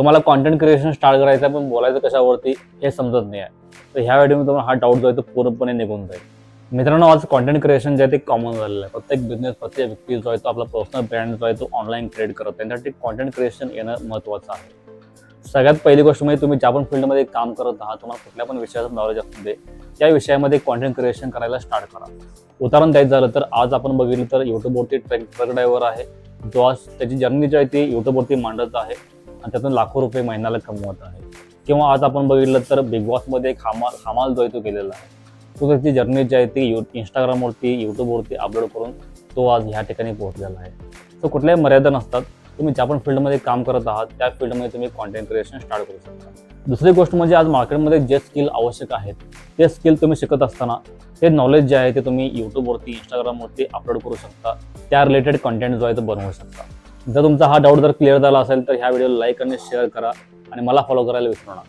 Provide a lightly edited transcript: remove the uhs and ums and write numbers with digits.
तुम्हाला content creation start करायचं आहे पण बोलायचं कशावरती हे समजत नाही आहे, तर ह्या व्हिडिओमध्ये तुम्हाला हा डाऊट जो आहे तो पूर्णपणे निघून जाईल. मित्रांनो, आज कॉन्टेंट क्रिएशन जे आहे ते कॉमन झालेलं आहे. प्रत्येक बिझनेस, प्रत्येक व्यक्ती जो आहे तो आपला पर्सनल ब्रँड जो आहे तो ऑनलाईन क्रिएट करत आहे. त्यासाठी कॉन्टेंट क्रिएशन येणं महत्त्वाचं आहे. सगळ्यात पहिली गोष्ट म्हणजे तुम्ही ज्या पण फील्डमध्ये काम करत आहात, तुम्हाला कुठल्या पण विषयाचं नॉलेज असू दे, त्या विषयामध्ये कॉन्टेंट क्रिएशन करायला स्टार्ट करा. उदाहरण द्यायचं झालं तर आज आपण बघितलं तर यूट्यूबवरती ट्रक ड्रायव्हर आहे, जो आज त्याची जर्नी जी आहे ती यूट्यूबवरती मांडत आहे आणि त्यातून लाखो रुपये महिन्याला कमवत आहे. किंवा आज आपण बघितलं तर बिग बॉसमध्ये एक हमाल जो आहे तो केलेला आहे. तो त्याची जर्नी जी आहे ती इंस्टाग्रामवरती, यूट्यूबवरती अपलोड करून तो आज ह्या ठिकाणी पोहोचलेला आहे. तो कुठल्याही मर्यादा नसतात. तुम्ही ज्या पण फील्डमध्ये काम करत आहात त्या फील्डमध्ये तुम्ही कॉन्टेंट क्रिएशन स्टार्ट करू शकता. दुसरी गोष्ट म्हणजे आज मार्केटमध्ये जे स्किल आवश्यक आहेत ते स्किल तुम्ही शिकत असताना ते नॉलेज जे आहे ते तुम्ही यूट्यूबवरती, इंस्टाग्रामवरती अपलोड करू शकता. त्या रिलेटेड कंटेंट जो आहे तो बनवू शकता. जर तुमचा हा डाऊट जर क्लिअर झाला असेल तर ह्या व्हिडिओला लाईक आणि शेअर करा आणि मला फॉलो करायला विसरू नका.